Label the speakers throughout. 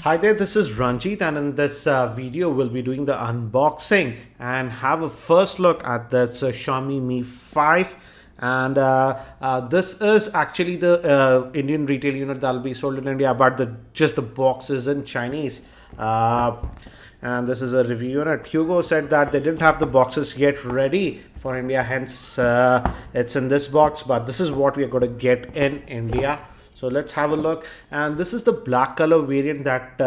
Speaker 1: Hi there, this is Ranjit, and in this video, we'll be doing the unboxing and have a first look at this Xiaomi Mi 5. And this is actually the Indian retail unit that will be sold in India, but just the box is in Chinese. And this is a review unit. Hugo said that they didn't have the boxes yet ready for India, hence it's in this box, but this is what we are going to get in India. So let's have a look, and this is the black color variant that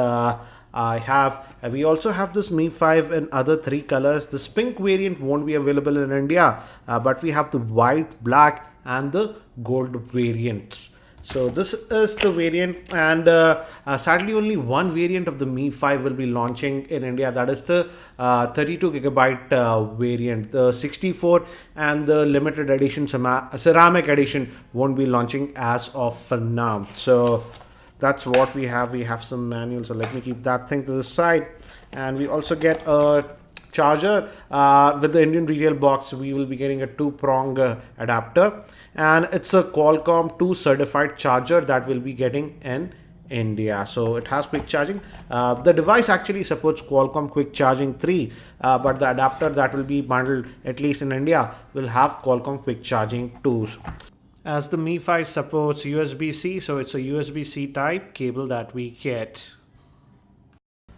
Speaker 1: I have. We also have this Mi 5 in other three colors. This pink variant won't be available in India, but we have the white, black and the gold variants. So this is the variant, and sadly only one variant of the Mi 5 will be launching in India. That is the 32 gigabyte variant. The 64 and the limited edition ceramic edition won't be launching as of now. So that's what we have. We have some manuals, so let me keep that thing to the side. And we also get a charger. With the Indian retail box, we will be getting a two-prong adapter, and it's a Qualcomm 2 certified charger that we'll be getting in India. So it has quick charging. The device actually supports Qualcomm quick charging 3, but the adapter that will be bundled, at least in India, will have Qualcomm quick charging 2s. As the Mi 5 supports USB-C, so it's a USB-C type cable that we get.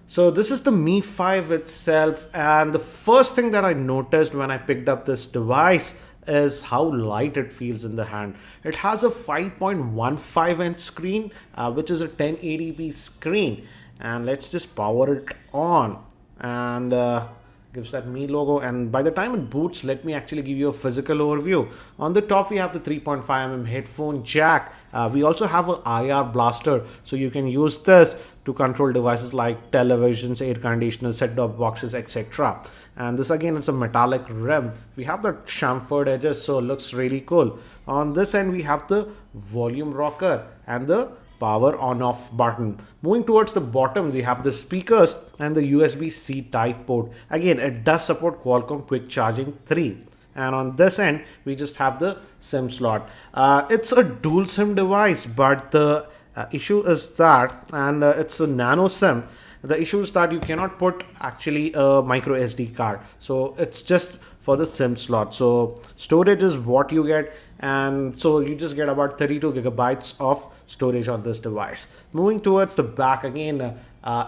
Speaker 1: So this is the Mi 5 itself, and the first thing that I noticed when I picked up this device is how light it feels in the hand. It has a 5.15 inch screen, which is a 1080p screen, and let's just power it on, and gives that Mi logo. And by the time it boots, let me actually give you a physical overview. On the top, we have the 3.5mm headphone jack. We also have an IR blaster, so you can use this to control devices like televisions, air conditioners, set-top boxes, etc. And this again is a metallic rim. We have the chamfered edges, so it looks really cool. On this end, we have the volume rocker and the power on off button. Moving towards the bottom, we have the speakers and the USB-C type port. Again, it does support Qualcomm quick charging 3. And on this end, we just have the SIM slot. It's a dual SIM device, but the issue is that, and it's a nano SIM. The issue is that you cannot put actually a micro SD card. So it's just for the SIM slot. So storage is what you get, and so you just get about 32 gigabytes of storage on this device. Moving towards the back, again,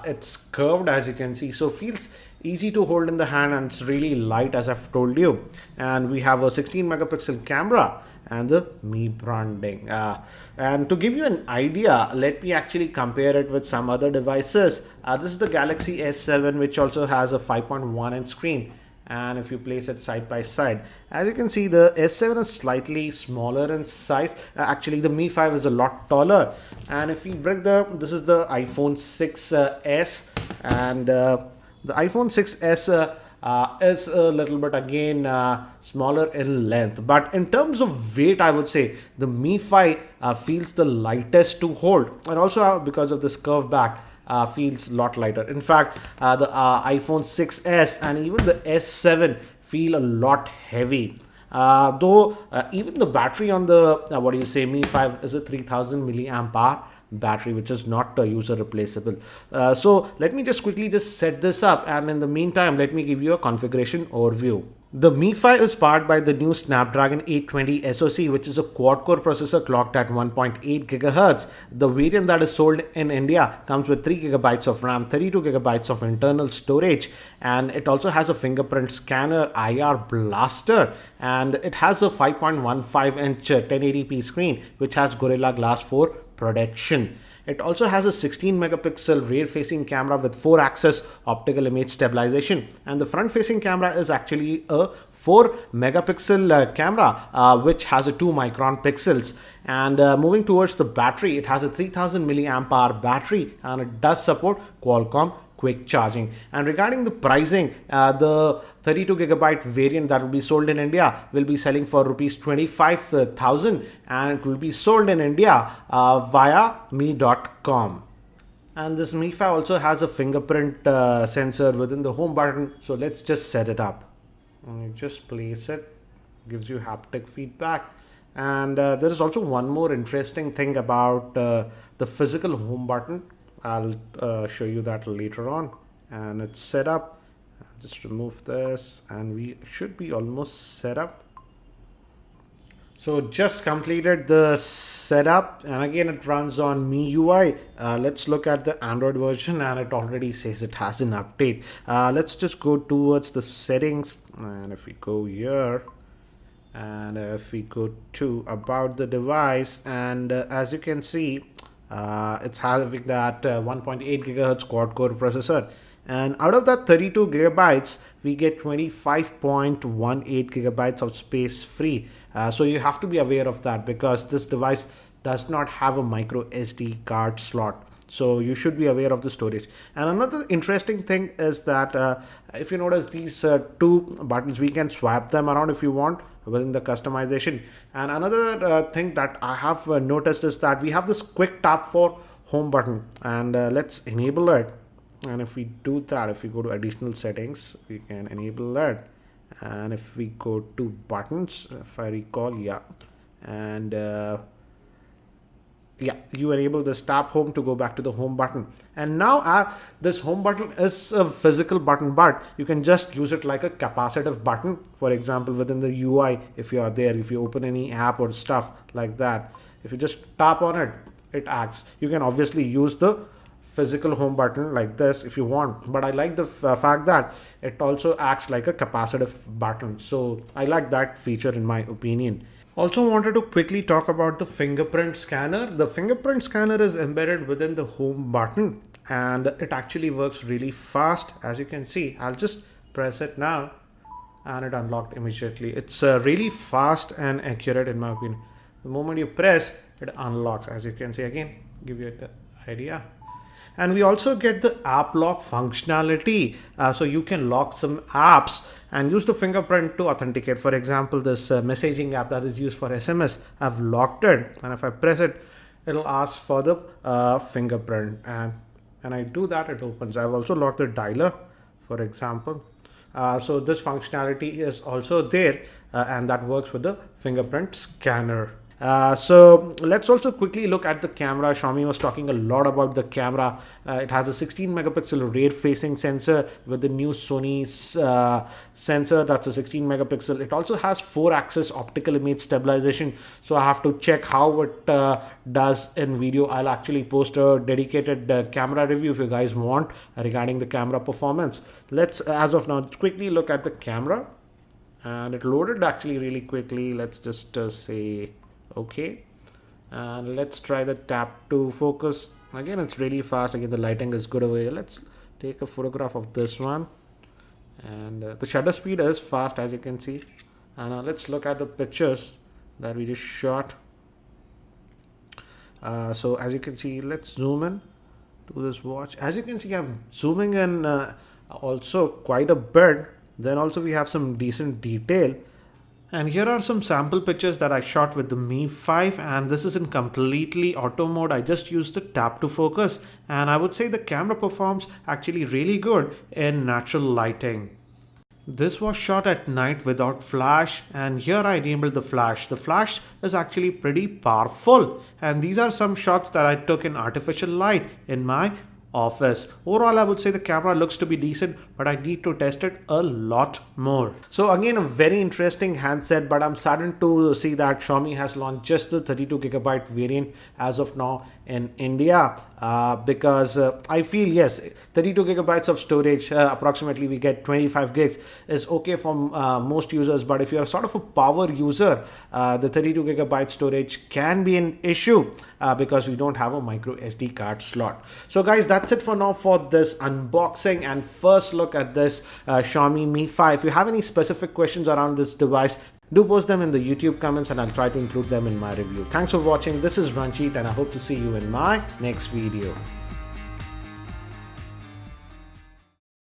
Speaker 1: it's curved, as you can see, so feels easy to hold in the hand, and it's really light, as I've told you. And we have a 16 megapixel camera and the Mi branding. And to give you an idea, let me actually compare it with some other devices. This is the Galaxy S7, which also has a 5.1 inch screen. And if you place it side by side, as you can see, the S7 is slightly smaller in size. Actually, the Mi 5 is a lot taller. And if we break this is the iPhone 6s, and the iPhone 6s is a little bit again smaller in length, but in terms of weight, I would say the Mi 5 feels the lightest to hold, and also because of this curved back, feels a lot lighter. In fact, the iPhone 6s and even the S7 feel a lot heavy. Though even the battery on the Mi 5 is a 3000 milliamp hour battery, which is not user replaceable. So let me just quickly set this up, and in the meantime, let me give you a configuration overview. The Mi 5 is powered by the new Snapdragon 820 SoC, which is a quad-core processor clocked at 1.8 GHz. The variant that is sold in India comes with 3 GB of RAM, 32 GB of internal storage, and it also has a fingerprint scanner, IR blaster, and it has a 5.15-inch 1080p screen, which has Gorilla Glass 4 protection. It also has a 16 megapixel rear facing camera with 4-axis optical image stabilization, and the front facing camera is actually a 4 megapixel camera, which has a 2 micron pixels. And moving towards the battery, it has a 3000 milliamp hour battery, and it does support Qualcomm quick charging. And regarding the pricing, the 32 gigabyte variant that will be sold in India will be selling for rupees 25,000, and it will be sold in India via mi.com. And this Mi 5 also has a fingerprint sensor within the home button, so let's just set it up. And you just place it, gives you haptic feedback. And there is also one more interesting thing about the physical home button. I'll show you that later on. And it's set up. I'll just remove this and we should be almost set up. So just completed the setup, and again it runs on MIUI. Let's look at the Android version, and it already says it has an update. Let's just go towards the settings, and if we go here, and if we go to about the device, and as you can see, it's having that 1.8 gigahertz quad core processor. And out of that 32 gigabytes, we get 25.18 gigabytes of space free. So you have to be aware of that because this device does not have a micro SD card slot. So you should be aware of the storage. And another interesting thing is that if you notice these two buttons, we can swap them around if you want within the customization. And another thing that I have noticed is that we have this quick tap for home button, and let's enable it. And if we do that, if we go to additional settings, we can enable that. And if we go to buttons, if I recall, yeah, and yeah, you enable this tap home to go back to the home button. And now this home button is a physical button, but you can just use it like a capacitive button. For example, within the UI, if you are there, if you open any app or stuff like that, if you just tap on it, it acts. You can obviously use the physical home button like this if you want, but I like the fact that it also acts like a capacitive button. So I like that feature in my opinion. Also wanted to quickly talk about the fingerprint scanner. The fingerprint scanner is embedded within the home button, and it actually works really fast. As you can see, I'll just press it now and it unlocked immediately. It's really fast and accurate in my opinion. The moment you press, it unlocks. As you can see, again, give you the idea. And we also get the app lock functionality. So you can lock some apps and use the fingerprint to authenticate. For example, this messaging app that is used for SMS, I've locked it. And if I press it, it'll ask for the fingerprint. And I do that, it opens. I've also locked the dialer, for example. So this functionality is also there, and that works with the fingerprint scanner. So let's also quickly look at the camera. Xiaomi was talking a lot about the camera. It has a 16 megapixel rear facing sensor with the new Sony sensor. That's a 16 megapixel. It also has 4-axis optical image stabilization. So I have to check how it does in video. I'll actually post a dedicated camera review if you guys want regarding the camera performance. Let's, as of now, quickly look at the camera. And it loaded actually really quickly. Let's just say okay, and let's try the tap to focus. Again, it's really fast. Again, the lighting is good over here. Let's take a photograph of this one, and the shutter speed is fast, as you can see. And let's look at the pictures that we just shot. So as you can see, let's zoom in to this watch. As you can see, I'm zooming in also quite a bit. Then also we have some decent detail. And here are some sample pictures that I shot with the Mi5, and this is in completely auto mode. I just used the tap to focus, and I would say the camera performs actually really good in natural lighting. This was shot at night without flash, and here I enabled the flash. The flash is actually pretty powerful, and these are some shots that I took in artificial light in my office. Overall, I would say the camera looks to be decent, but I need to test it a lot more. So again, a very interesting handset, but I'm saddened to see that Xiaomi has launched just the 32 gigabyte variant as of now in India, because I feel yes, 32 gigabytes of storage, approximately we get 25 gigs is okay for most users, but if you're sort of a power user, the 32 gigabyte storage can be an issue because we don't have a micro SD card slot. So guys, that's it for now for this unboxing and first look at this Xiaomi Mi5. If you have any specific questions around this device, do post them in the YouTube comments and I'll try to include them in my review. Thanks for watching. This is Ranjit and I hope to see you in my next video.